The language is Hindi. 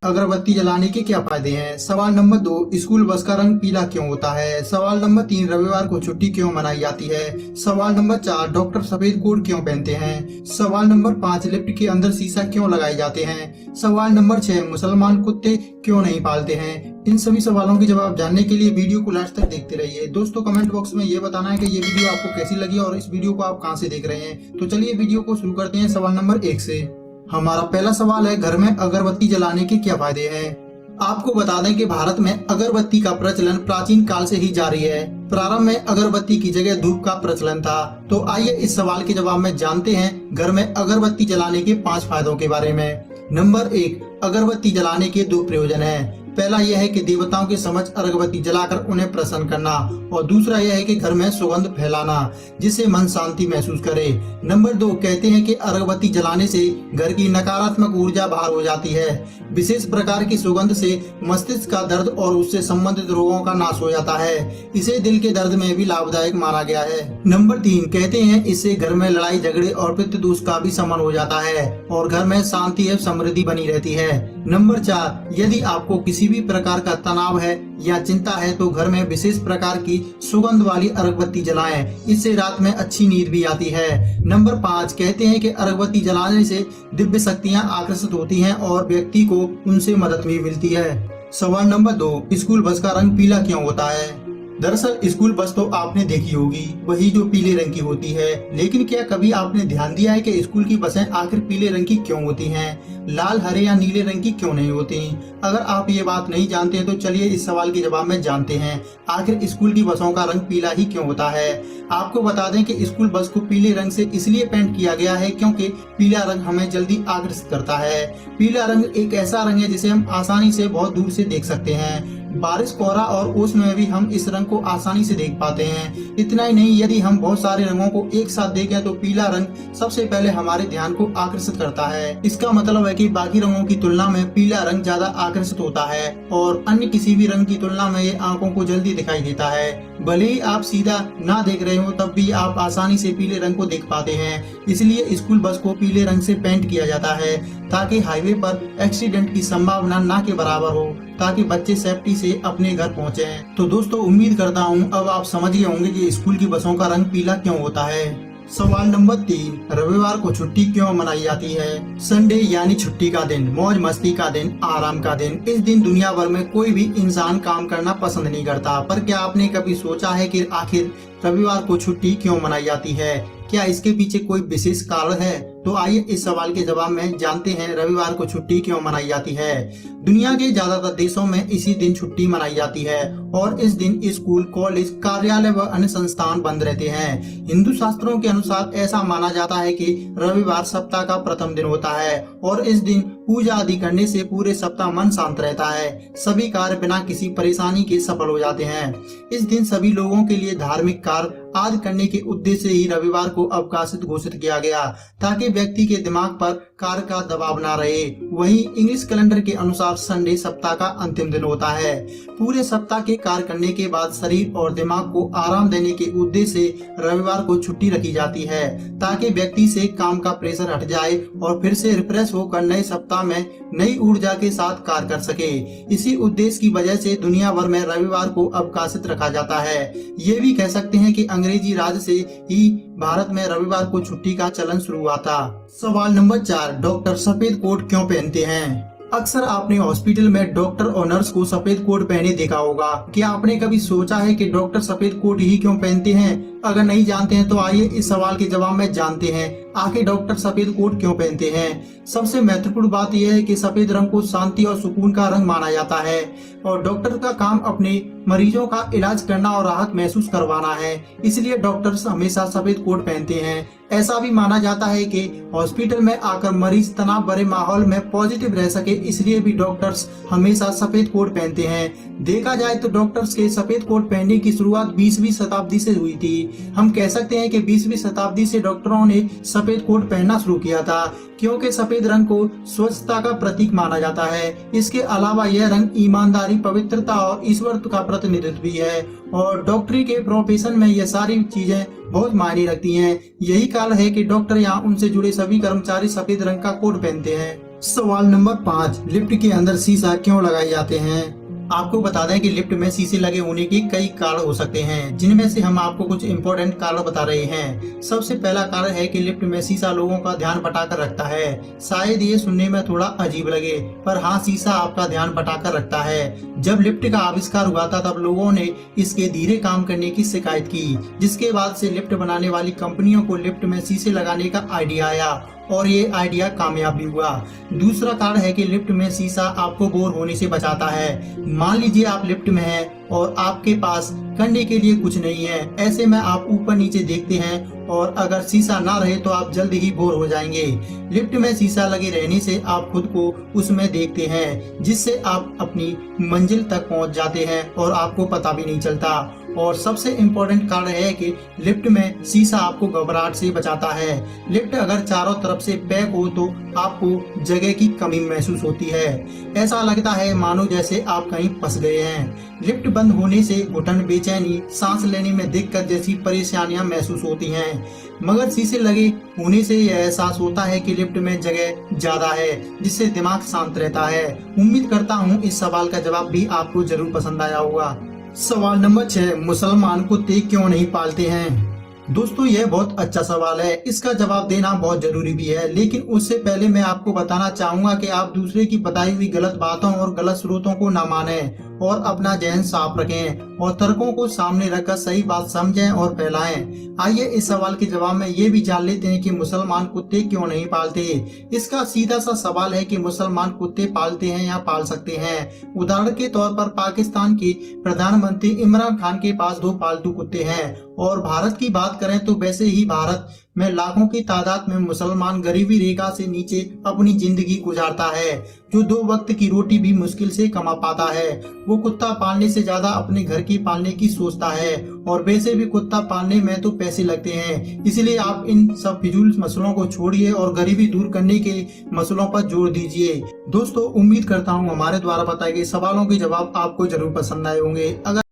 अगरबत्ती जलाने के क्या फायदे हैं? सवाल नंबर 2, स्कूल बस का रंग पीला क्यों होता है? सवाल नंबर 3, रविवार को छुट्टी क्यों मनाई जाती है? सवाल नंबर 4, डॉक्टर सफेद कोट क्यों पहनते हैं? सवाल नंबर 5, लिफ्ट के अंदर शीशा क्यों लगाए जाते हैं? सवाल नंबर 6, मुसलमान कुत्ते क्यों नहीं पालते हैं? इन सभी सवालों के जवाब जानने के लिए वीडियो को लास्ट तक देखते रहिए। दोस्तों, कमेंट बॉक्स में ये बताना है कि ये वीडियो आपको कैसी लगी और इस वीडियो को आप कहां से देख रहे हैं। तो चलिए वीडियो को शुरू करते हैं सवाल नंबर 1 से। हमारा पहला सवाल है, घर में अगरबत्ती जलाने के क्या फायदे हैं? आपको बता दें कि भारत में अगरबत्ती का प्रचलन प्राचीन काल से ही जारी है। प्रारंभ में अगरबत्ती की जगह धूप का प्रचलन था। तो आइए इस सवाल के जवाब में जानते हैं घर में अगरबत्ती जलाने के 5 फायदों के बारे में। नंबर 1, अगरबत्ती जलाने के 2 प्रयोजन हैं। पहला यह है कि देवताओं के समक्ष अगरबत्ती जलाकर उन्हें प्रसन्न करना, और दूसरा यह है कि घर में सुगंध फैलाना जिससे मन शांति महसूस करे। नंबर 2, कहते हैं कि अगरबत्ती जलाने से घर की नकारात्मक ऊर्जा बाहर हो जाती है। विशेष प्रकार की सुगंध से मस्तिष्क का दर्द और उससे संबंधित रोगों का नाश हो जाता है। इसे दिल के दर्द में भी लाभदायक माना गया है। नंबर 3, कहते हैं इससे घर में लड़ाई झगड़े और पितृ दोष का भी शमन हो जाता है और घर में शांति एवं समृद्धि बनी रहती है। नंबर 4, यदि आपको किसी भी प्रकार का तनाव है या चिंता है तो घर में विशेष प्रकार की सुगंध वाली अगरबत्ती जलाएं। इससे रात में अच्छी नींद भी आती है। नंबर 5, कहते हैं कि अगरबत्ती जलाने से दिव्य शक्तियां आकर्षित होती हैं और व्यक्ति को उनसे मदद भी मिलती है। सवाल नंबर 2, स्कूल बस का रंग पीला क्यों होता है? दरअसल स्कूल बस तो आपने देखी होगी, वही जो पीले रंग की होती है। लेकिन क्या कभी आपने ध्यान दिया है कि स्कूल की बसें आखिर पीले रंग की क्यों होती हैं? लाल, हरे या नीले रंग की क्यों नहीं होती? अगर आप ये बात नहीं जानते हैं तो चलिए इस सवाल के जवाब में जानते हैं आखिर स्कूल की बसों का रंग पीला ही क्यों होता है। आपको बता दें कि स्कूल बस को पीले रंग से इसलिए पेंट किया गया है क्योंकि पीला रंग हमें जल्दी आकर्षित करता है। पीला रंग एक ऐसा रंग है जिसे हम आसानी से बहुत दूर से देख सकते हैं। बारिश, कोहरा और ओस में भी हम इस रंग को आसानी से देख पाते हैं। इतना ही नहीं, यदि हम बहुत सारे रंगों को एक साथ देखें तो पीला रंग सबसे पहले हमारे ध्यान को आकर्षित करता है। इसका मतलब है कि बाकी रंगों की तुलना में पीला रंग ज्यादा आकर्षित होता है और अन्य किसी भी रंग की तुलना में ये आंखों को जल्दी दिखाई देता है। भले ही आप सीधा ना देख रहे हो तब भी आप आसानी से पीले रंग को देख पाते हैं। इसलिए स्कूल बस को पीले रंग से पेंट किया जाता है ताकि हाईवे पर एक्सीडेंट की संभावना ना के बराबर हो, ताकि बच्चे सेफ्टी से अपने घर पहुंचे। तो दोस्तों, उम्मीद करता हूं अब आप समझ गए होंगे कि स्कूल की बसों का रंग पीला क्यों होता है। सवाल नंबर 3, रविवार को छुट्टी क्यों मनाई जाती है? संडे यानी छुट्टी का दिन, मौज मस्ती का दिन, आराम का दिन। इस दिन दुनिया भर में कोई भी इंसान काम करना पसंद नहीं करता, पर क्या आपने कभी सोचा है कि आखिर रविवार को छुट्टी क्यों मनाई जाती है? क्या इसके पीछे कोई विशेष कारण है? तो आइए इस सवाल के जवाब में जानते हैं रविवार को छुट्टी क्यों मनाई जाती है। दुनिया के ज्यादातर देशों में इसी दिन छुट्टी मनाई जाती है और इस दिन स्कूल, कॉलेज, कार्यालय व अन्य संस्थान बंद रहते हैं। हिंदू शास्त्रों के अनुसार ऐसा माना जाता है कि रविवार सप्ताह का प्रथम दिन होता है और इस दिन पूजा आदि करने से पूरे सप्ताह मन शांत रहता है। सभी कार्य बिना किसी परेशानी के सफल हो जाते हैं। इस दिन सभी लोगों के लिए धार्मिक कार्य आदि करने के उद्देश्य से ही रविवार को अवकाशित घोषित किया गया, ताकि व्यक्ति के दिमाग पर कार्य का दबाव ना रहे। वहीं इंग्लिश कैलेंडर के अनुसार संडे सप्ताह का अंतिम दिन होता है। पूरे सप्ताह के कार्य करने के बाद शरीर और दिमाग को आराम देने के उद्देश्य से रविवार को छुट्टी रखी जाती है, ताकि व्यक्ति से काम का प्रेशर हट जाए और फिर से रिफ्रेश होकर नए सप्ताह में नई ऊर्जा के साथ कार्य कर सके। इसी उद्देश्य की वजह से दुनिया भर में रविवार को अवकाशित रखा जाता है। ये भी कह सकते हैं कि अंग्रेजी राज से ही भारत में रविवार को छुट्टी का चलन शुरू हुआ था। सवाल नंबर 4, डॉक्टर सफेद कोट क्यों पहनते हैं? अक्सर आपने हॉस्पिटल में डॉक्टर और नर्स को सफेद कोट पहने देखा होगा। क्या आपने कभी सोचा है कि डॉक्टर सफेद कोट ही क्यों पहनते हैं? अगर नहीं जानते हैं तो आइए इस सवाल के जवाब में जानते हैं आखिर डॉक्टर सफेद कोट क्यों पहनते हैं। सबसे महत्वपूर्ण बात यह है कि सफेद रंग को शांति और सुकून का रंग माना जाता है और डॉक्टर का काम अपने मरीजों का इलाज करना और राहत महसूस करवाना है। इसलिए डॉक्टर्स हमेशा सफेद कोट पहनते हैं। ऐसा भी माना जाता है कि हॉस्पिटल में आकर मरीज तनाव भरे माहौल में पॉजिटिव रह सके, इसलिए भी डॉक्टर्स हमेशा सफेद कोट पहनते हैं। देखा जाए तो डॉक्टर्स के सफेद कोट पहनने की शुरुआत 20वीं शताब्दी से हुई थी। हम कह सकते हैं कि 20वीं शताब्दी से डॉक्टरों ने सफेद कोट पहनना शुरू किया था, क्योंकि सफेद रंग को स्वच्छता का प्रतीक माना जाता है। इसके अलावा यह रंग ईमानदारी, पवित्रता और ईश्वर का प्रतिनिधित्व भी है और डॉक्टरी के प्रोफेशन में यह सारी चीजें बहुत मायने रखती हैं। यही कारण है कि डॉक्टर या उनसे जुड़े सभी कर्मचारी सफेद रंग का कोट पहनते हैं। सवाल नंबर 5, लिफ्ट के अंदर शीशा क्यों लगाए जाते हैं? आपको बता दें कि लिफ्ट में शीशे लगे होने के कई कारण हो सकते हैं, जिनमें से हम आपको कुछ इंपॉर्टेंट कारण बता रहे हैं। सबसे पहला कारण है कि लिफ्ट में शीशा लोगों का ध्यान भटकाकर रखता है। शायद ये सुनने में थोड़ा अजीब लगे, पर हाँ, शीशा आपका ध्यान भटकाकर रखता है। जब लिफ्ट का आविष्कार हुआ था तब लोगों ने इसके धीरे काम करने की शिकायत की, जिसके बाद से लिफ्ट बनाने वाली कंपनियों को लिफ्ट में शीशे लगाने का आइडिया आया और ये आइडिया कामयाब भी हुआ। दूसरा कारण है कि लिफ्ट में शीशा आपको बोर होने से बचाता है। मान लीजिए आप लिफ्ट में हैं और आपके पास करने के लिए कुछ नहीं है। ऐसे में आप ऊपर नीचे देखते हैं और अगर शीशा ना रहे तो आप जल्द ही बोर हो जाएंगे। लिफ्ट में शीशा लगे रहने से आप खुद को उसमें देखते हैं, जिससे आप अपनी मंजिल तक पहुंच जाते हैं और आपको पता भी नहीं चलता। और सबसे इम्पोर्टेंट कारण है कि लिफ्ट में शीशा आपको घबराहट से बचाता है। लिफ्ट अगर चारों तरफ से पैक हो तो आपको जगह की कमी महसूस होती है। ऐसा लगता है मानो जैसे आप कहीं फंस गए हैं। लिफ्ट बंद होने से घुटन, बेचैनी, सांस लेने में दिक्कत जैसी परेशानियां महसूस होती हैं। मगर शीशे लगे होने से यह एहसास होता है कि लिफ्ट में जगह ज्यादा है, जिससे दिमाग शांत रहता है। उम्मीद करता हूँ इस सवाल का जवाब भी आपको जरूर पसंद आया होगा। सवाल नंबर 6, मुसलमान कुत्ते क्यों नहीं पालते हैं? दोस्तों, यह बहुत अच्छा सवाल है। इसका जवाब देना बहुत जरूरी भी है, लेकिन उससे पहले मैं आपको बताना चाहूंगा कि आप दूसरे की बताई हुई गलत बातों और गलत स्रोतों को ना मानें और अपना जहन साफ रखें और तर्कों को सामने रखकर सही बात समझें और फैलाएं। आइए इस सवाल के जवाब में ये भी जान लेते हैं कि मुसलमान कुत्ते क्यों नहीं पालते। इसका सीधा सा सवाल है कि मुसलमान कुत्ते पालते हैं या पाल सकते हैं। उदाहरण के तौर पर पाकिस्तान के प्रधानमंत्री इमरान खान के पास 2 पालतू कुत्ते हैं। और भारत की बात करें तो वैसे ही भारत में लाखों की तादाद में मुसलमान गरीबी रेखा से नीचे अपनी जिंदगी गुजारता है, जो 2 वक्त की रोटी भी मुश्किल से कमा पाता है। वो कुत्ता पालने से ज्यादा अपने घर की पालने की सोचता है और वैसे भी कुत्ता पालने में तो पैसे लगते हैं। इसलिए आप इन सब फिजूल मसलों को छोड़िए और गरीबी दूर करने के मसलों पर जोर दीजिए। दोस्तों, उम्मीद करता हूँ हमारे द्वारा बताए गए सवालों के जवाब आपको जरूर पसंद आए होंगे। अगर